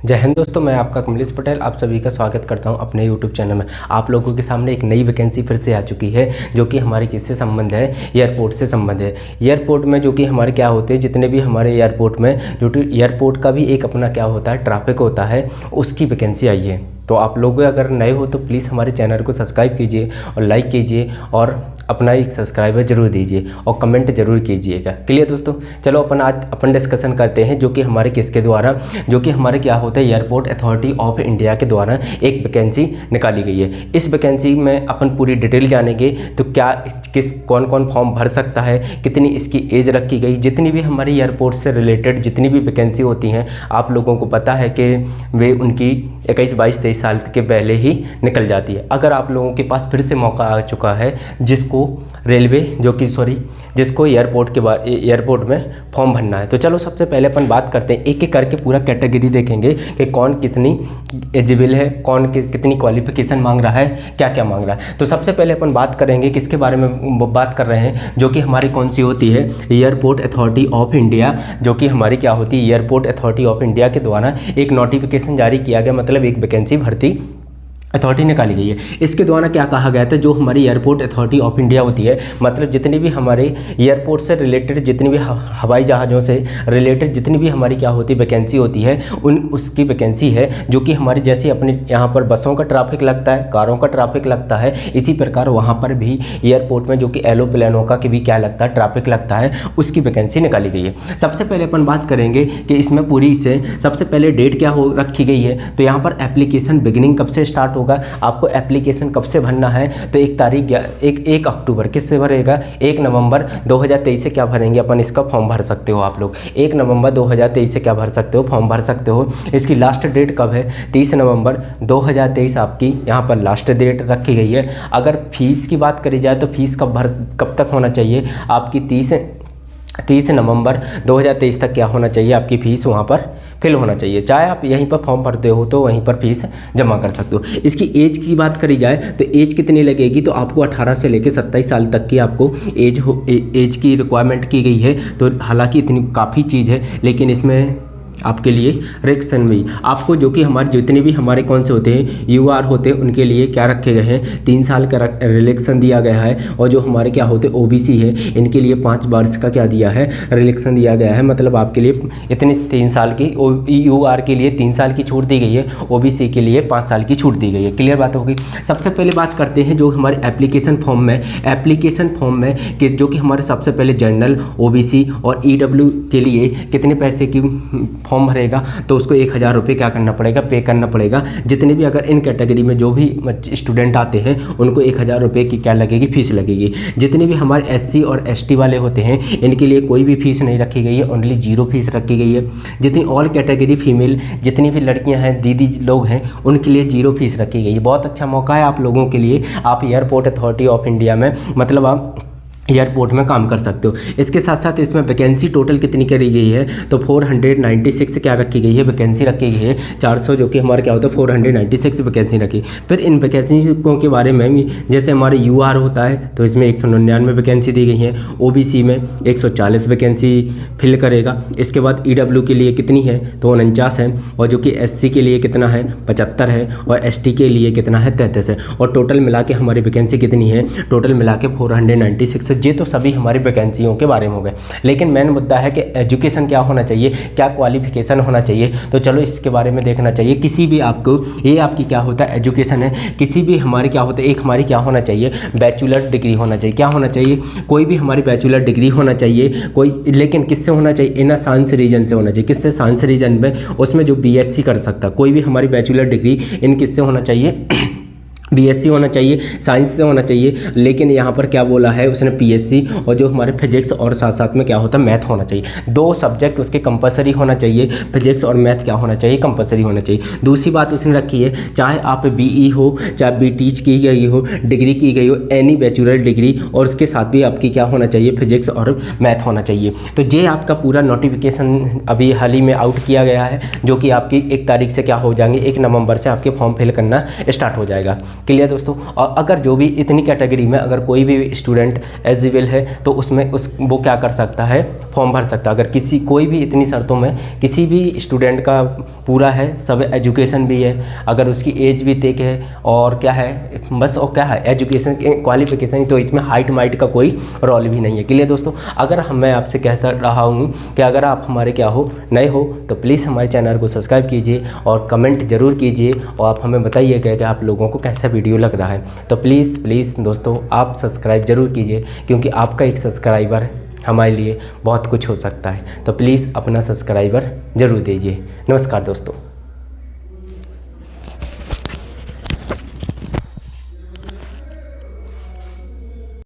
जय हिंद दोस्तों, मैं आपका कमलेश पटेल आप सभी का स्वागत करता हूं अपने YouTube चैनल में। आप लोगों के सामने एक नई वैकेंसी फिर से आ चुकी है, जो कि हमारे किससे संबंध है, एयरपोर्ट से संबंध है। एयरपोर्ट में जो कि हमारे क्या होते हैं, जितने भी हमारे एयरपोर्ट में जो कि एयरपोर्ट का भी एक अपना क्या होता है, ट्रैफिक होता है, उसकी वैकेंसी आई है। तो आप लोग अगर नए हो तो प्लीज़ हमारे चैनल को सब्सक्राइब कीजिए और लाइक कीजिए और अपना एक सब्सक्राइबर जरूर दीजिए और कमेंट जरूर कीजिएगा। क्लियर दोस्तों, चलो अपन डिस्कशन करते हैं, जो कि हमारे किसके द्वारा, जो कि हमारे क्या होता है, एयरपोर्ट अथॉरिटी ऑफ इंडिया के द्वारा एक वैकेंसी निकाली गई है। इस वैकेंसी में अपन पूरी डिटेल जानेंगे। तो क्या कौन कौन फॉर्म भर सकता है, कितनी इसकी एज रखी गई, जितनी भी हमारी एयरपोर्ट से रिलेटेड जितनी भी वैकेंसी होती हैं, आप लोगों को पता है कि वे उनकी 21, 22, 23 साल के पहले ही निकल जाती है। अगर आप लोगों के पास फिर से मौका आ चुका है, जिसको रेलवे जिसको एयरपोर्ट में फॉर्म भरना है, तो चलो सबसे पहले अपन बात करते हैं, एक एक करके पूरा कैटेगरी देखेंगे कि कौन कितनी एजिबल है, कौन कितनी क्वालिफिकेशन मांग रहा है, क्या क्या मांग रहा है। तो सबसे पहले अपन बात करेंगे किसके बारे में बात कर रहे हैं, जो कि हमारी कौन सी होती है, एयरपोर्ट अथॉरिटी ऑफ इंडिया, जो कि हमारी क्या होती है, एयरपोर्ट अथॉरिटी ऑफ इंडिया के द्वारा एक नोटिफिकेशन जारी किया गया, मतलब एक वैकेंसी भर्ती अथॉरिटी निकाली गई है। इसके द्वारा क्या कहा गया था, जो हमारी एयरपोर्ट अथॉरिटी ऑफ इंडिया होती है, मतलब जितनी भी हमारे एयरपोर्ट से रिलेटेड, जितनी भी हवाई जहाज़ों से रिलेटेड जितनी भी हमारी क्या होती है वैकेंसी होती है, उसकी वैकेंसी है, जो कि हमारी जैसे अपने यहाँ पर बसों का ट्रैफिक लगता है, कारों का ट्रैफिक लगता है, इसी प्रकार वहाँ पर भी एयरपोर्ट में जो कि एरोप्लेनों का भी क्या लगता है, ट्रैफिक लगता है, उसकी वैकेंसी निकाली गई है। सबसे पहले अपन बात करेंगे कि इसमें पूरी से सबसे पहले डेट क्या हो रखी गई है। तो यहाँ पर एप्लीकेशन बिगिनिंग कब से स्टार्ट होगा, आपको एप्लीकेशन कब से भरना है, तो 1 अक्टूबर किससे भरेगा, 1 नवंबर 2023 से क्या भरेंगे अपन, इसका फॉर्म भर सकते हो आप लोग। 1 नवंबर 2023 से क्या भर सकते हो, फॉर्म भर सकते हो। इसकी लास्ट डेट कब है, 30 नवंबर 2023 आपकी यहाँ पर लास्ट डेट रखी गई है। अगर फीस की बात करी जाए तो फीस कब तक होना चाहिए आपकी, 30 नवंबर 2023 तक क्या होना चाहिए, आपकी फ़ीस वहाँ पर फिल होना चाहिए। चाहे आप यहीं पर फॉर्म भरते हो तो वहीं पर फीस जमा कर सकते हो। इसकी एज की बात करी जाए तो एज कितनी लगेगी, तो आपको 18 से लेकर 27 साल तक की आपको एज की रिक्वायरमेंट की गई है। तो हालांकि इतनी काफ़ी चीज़ है, लेकिन इसमें आपके लिए रिलेक्शन भी आपको, जो कि हमारे जितने भी हमारे कौन से होते हैं, यूआर होते हैं, उनके लिए क्या रखे गए हैं, 3 साल का रिलेक्शन दिया गया है। और जो हमारे क्या होते हैं ओबीसी है, इनके लिए 5 वर्ष का क्या दिया है, रिलेक्शन दिया गया है। मतलब आपके लिए इतने 3 साल की, यूआर के लिए 3 साल की छूट दी गई है, ओबीसी के लिए 5 साल की छूट दी गई है। क्लियर बात होगी। सबसे पहले बात करते हैं जो हमारे एप्लीकेशन फॉर्म में कि जो कि हमारे सबसे पहले जनरल, ओबीसी और ईडब्ल्यू के लिए कितने पैसे की फॉर्म भरेगा, तो उसको 1000 रुपये क्या करना पड़ेगा, पे करना पड़ेगा। जितने भी अगर इन कैटेगरी में जो भी स्टूडेंट आते हैं उनको 1000 रुपये की क्या लगेगी, फीस लगेगी। जितने भी हमारे एससी और एसटी वाले होते हैं, इनके लिए कोई भी फीस नहीं रखी गई है, ओनली 0 फीस रखी गई है। जितनी ऑल कैटेगरी फीमेल, जितनी भी लड़कियां हैं, दीदी लोग हैं, उनके लिए 0 फीस रखी गई है। बहुत अच्छा मौका है आप लोगों के लिए, आप एयरपोर्ट अथॉरिटी ऑफ इंडिया में, मतलब आप एयरपोर्ट में काम कर सकते हो। इसके साथ साथ इसमें वैकेंसी टोटल कितनी करी गई है, तो 496 क्या रखी गई है, वैकेंसी रखी गई है। 400 जो कि हमारे क्या होता है, 496 वैकेंसी रखी। फिर इन वैकेंसियों के बारे में भी, जैसे हमारे यूआर होता है तो इसमें 199 वैकेंसी दी गई है, ओबीसी में 140 वैकेंसी फिल करेगा। इसके बाद ईडब्ल्यू के लिए कितनी है, तो 49 है। और जो कि एससी के लिए कितना है, 75 है। और एसटी के लिए कितना है, 33 है। और टोटल मिला के हमारी वैकेंसी कितनी है, टोटल मिला के 496। ये तो सभी हमारी वैकेंसियों के बारे में हो गए, लेकिन मेन मुद्दा है कि एजुकेशन क्या होना चाहिए, क्या क्वालिफिकेशन होना चाहिए। तो चलो इसके बारे में देखना चाहिए। किसी भी आपको, ये आपकी क्या होता है, एजुकेशन है। किसी भी हमारी क्या होता है, एक हमारी क्या होना चाहिए, बैचलर डिग्री होना चाहिए। क्या होना चाहिए, कोई भी हमारी बैचलर डिग्री होना चाहिए कोई, लेकिन किससे होना चाहिए, इन साइंस रीजन से होना चाहिए। किससे, साइंस रीजन में, उसमें जो बीएससी कर सकता, कोई भी हमारी बैचलर डिग्री इन किससे होना चाहिए, बीएससी होना चाहिए, साइंस से होना चाहिए। लेकिन यहाँ पर क्या बोला है उसने, पीएससी, और जो हमारे फिजिक्स और साथ साथ में क्या होता है, मैथ होना चाहिए। 2 सब्जेक्ट उसके कंपलसरी होना चाहिए, फिजिक्स और मैथ क्या होना चाहिए, कंपलसरी होना चाहिए। दूसरी बात उसने रखी है, चाहे आप बीई हो, चाहे बीटीच की गई हो, डिग्री की गई हो, एनी बैचलर डिग्री, और उसके साथ भी आपकी क्या होना चाहिए, फिजिक्स और मैथ होना चाहिए। तो ये आपका पूरा नोटिफिकेशन अभी हाल ही में आउट किया गया है, जो कि आपकी 1 तारीख से क्या हो जाएंगे, 1 नवंबर से आपके फॉर्म फिल करना स्टार्ट हो जाएगा। क्लियर दोस्तों। और अगर जो भी इतनी कैटेगरी में अगर कोई भी स्टूडेंट एलिजिबल है तो उसमें वो क्या कर सकता है, फॉर्म भर सकता है। अगर किसी कोई भी इतनी शर्तों में किसी भी स्टूडेंट का पूरा है, सब एजुकेशन भी है, अगर उसकी एज भी तय है और क्या है बस, और क्या है एजुकेशन क्वालिफिकेशन, तो इसमें हाइट माइट का कोई रोल भी नहीं है। क्लियर दोस्तों। अगर मैं आपसे कहता रहा हूँ कि अगर आप हमारे क्या हो नए हो तो प्लीज़ हमारे चैनल को सब्सक्राइब कीजिए और कमेंट ज़रूर कीजिए और आप हमें बताइएगा कि आप लोगों को कैसा वीडियो लग रहा है। तो प्लीज़ दोस्तों आप सब्सक्राइब ज़रूर कीजिए, क्योंकि आपका एक सब्सक्राइबर हमारे लिए बहुत कुछ हो सकता है। तो प्लीज़ अपना सब्सक्राइबर ज़रूर दीजिए। नमस्कार दोस्तों।